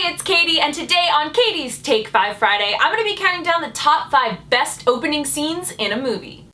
Hey, it's Katie, and today on Katie's Take 5 Friday, I'm going to be counting down the top 5 best opening scenes in a movie.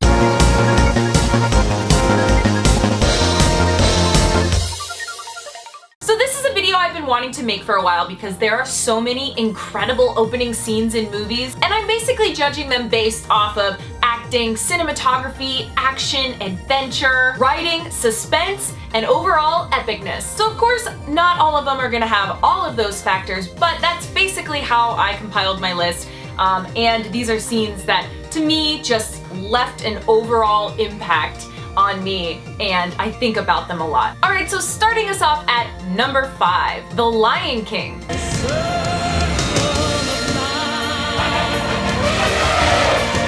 So this is a video I've been wanting to make for a while because there are so many incredible opening scenes in movies, and I'm basically judging them based off of acting, cinematography, action, adventure, writing, suspense, and overall epicness. So of course, not all of them are gonna have all of those factors, but that's basically how I compiled my list. And these are scenes that, to me, just left an overall impact on me, and I think about them a lot. Alright, so starting us off at number 5, The Lion King.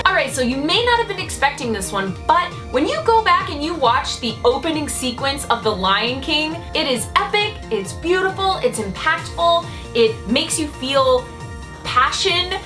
Alright, so you may not have been expecting this one, but when you go back and you watch the opening sequence of The Lion King, it is epic, it's beautiful, it's impactful, it makes you feel passion.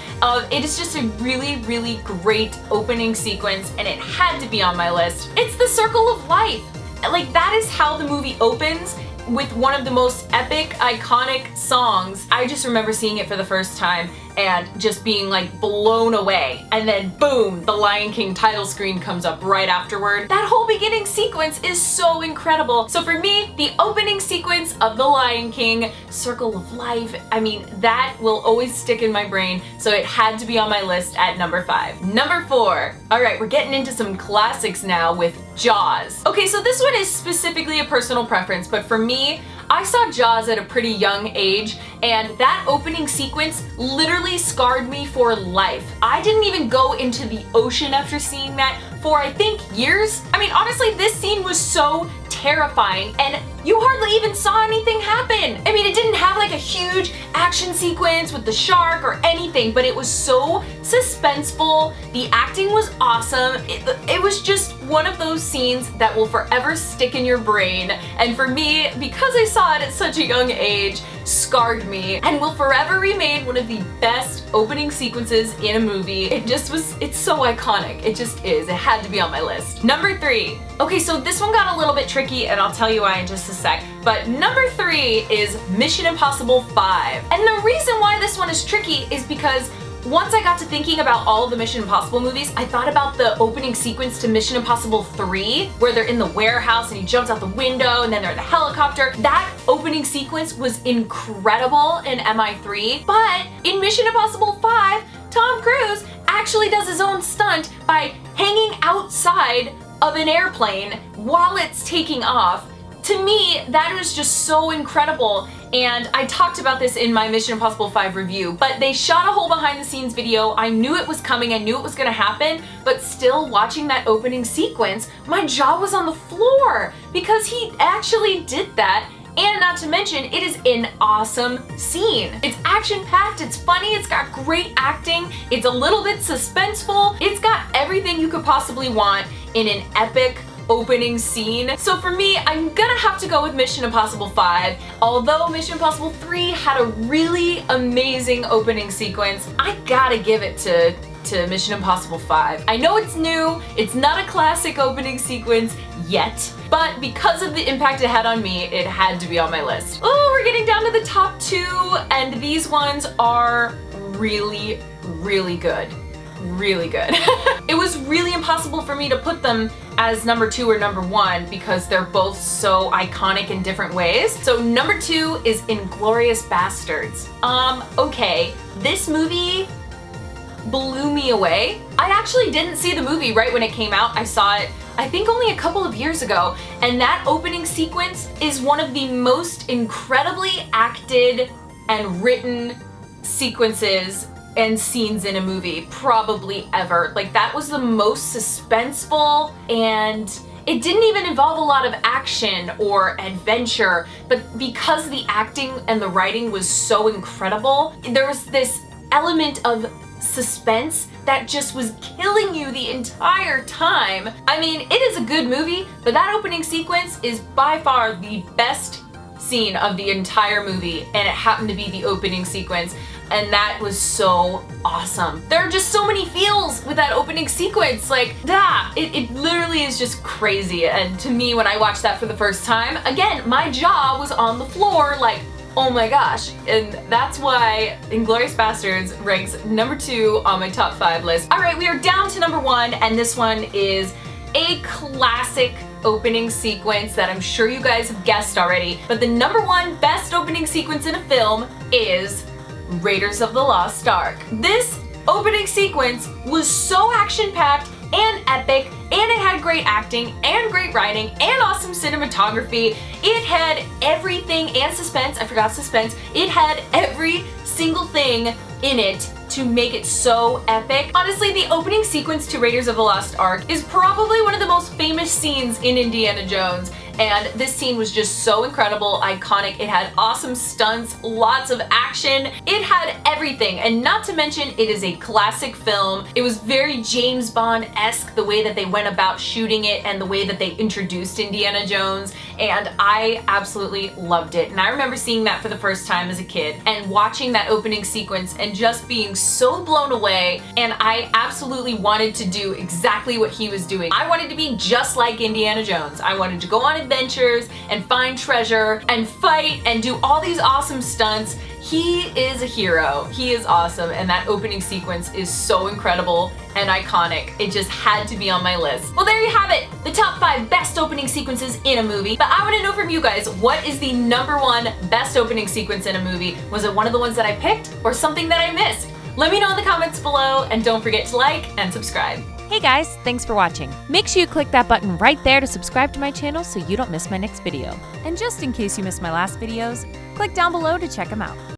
It is just a really, really great opening sequence, and it had to be on my list. It's the circle of life. Like, that is how the movie opens, with one of the most epic, iconic songs. I just remember seeing it for the first time and just being like blown away. And then boom, the Lion King title screen comes up right afterward. That whole beginning sequence is so incredible. So for me, the opening sequence of The Lion King, Circle of Life, I mean, that will always stick in my brain, so it had to be on my list at number 5. Number 4. Alright, we're getting into some classics now with Jaws. Okay, so this one is specifically a personal preference, but for me, I saw Jaws at a pretty young age, and that opening sequence literally scarred me for life. I didn't even go into the ocean after seeing that for, I think, years. I mean, honestly, this scene was so terrifying, and you hardly even saw anything happen. I mean, it didn't have like a huge action sequence with the shark or anything, but it was so suspenseful. The acting was awesome. It was just one of those scenes that will forever stick in your brain, and for me, because I saw it at such a young age, scarred me and will forever remain one of the best opening sequences in a movie. It's so iconic. It just is. It had to be on my list. Number 3. Okay, so this one got a little bit tricky, and I'll tell you why in just a sec. But number 3 is Mission Impossible 5. And the reason why this one is tricky is because once I got to thinking about all of the Mission Impossible movies, I thought about the opening sequence to Mission Impossible 3, where they're in the warehouse and he jumps out the window and then they're in the helicopter. That opening sequence was incredible in MI3, but in Mission Impossible 5, Tom Cruise actually does his own stunt by hanging outside of an airplane while it's taking off. To me, that was just so incredible, and I talked about this in my Mission Impossible 5 review, but they shot a whole behind the scenes video. I knew it was coming, I knew it was gonna happen, but still watching that opening sequence, my jaw was on the floor because he actually did that. And not to mention, it is an awesome scene. It's action-packed, it's funny, it's got great acting, it's a little bit suspenseful, it's got everything you could possibly want in an epic opening scene. So for me, I'm gonna have to go with Mission Impossible 5. Although Mission Impossible 3 had a really amazing opening sequence, I gotta give it to Mission Impossible 5. I know it's new, it's not a classic opening sequence yet, but because of the impact it had on me, it had to be on my list. Oh, we're getting down to the top 2, and these ones are really, really good. Really good. It was really impossible for me to put them as number 2 or number 1 because they're both so iconic in different ways. So number 2 is Inglorious Basterds. Okay, this movie blew me away. I actually didn't see the movie right when it came out. I saw it, I think, only a couple of years ago, and that opening sequence is one of the most incredibly acted and written sequences and scenes in a movie probably ever. Like, that was the most suspenseful, and it didn't even involve a lot of action or adventure, but because the acting and the writing was so incredible, there was this element of suspense that just was killing you the entire time. I mean, it is a good movie, but that opening sequence is by far the best scene of the entire movie, and it happened to be the opening sequence, and that was so awesome. There are just so many feels with that opening sequence, like, it literally is just crazy. And to me, when I watched that for the first time, again, my jaw was on the floor, like, oh my gosh. And that's why Inglorious Basterds ranks number 2 on my top 5 list. All right, we are down to number 1, and this one is a classic opening sequence that I'm sure you guys have guessed already. But the number 1 best opening sequence in a film is Raiders of the Lost Ark. This opening sequence was so action-packed and epic, and it had great acting and great writing and awesome cinematography. It had everything, and suspense. I forgot suspense. It had every single thing in it to make it so epic. Honestly, the opening sequence to Raiders of the Lost Ark is probably one of the most famous scenes in Indiana Jones. And this scene was just so incredible, iconic. It had awesome stunts, lots of action. It had everything, and not to mention, it is a classic film. It was very James Bond-esque, the way that they went about shooting it and the way that they introduced Indiana Jones, and I absolutely loved it. And I remember seeing that for the first time as a kid and watching that opening sequence and just being so blown away, and I absolutely wanted to do exactly what he was doing. I wanted to be just like Indiana Jones. I wanted to go on adventures and find treasure and fight and do all these awesome stunts. He is a hero. He is awesome, and that opening sequence is so incredible and iconic. It just had to be on my list. Well, there you have it, the top 5 best opening sequences in a movie. But I want to know from you guys, what is the number 1 best opening sequence in a movie? Was it one of the ones that I picked or something that I missed? Let me know in the comments below, and don't forget to like and subscribe. Hey guys, thanks for watching. Make sure you click that button right there to subscribe to my channel so you don't miss my next video. And just in case you missed my last videos, click down below to check them out.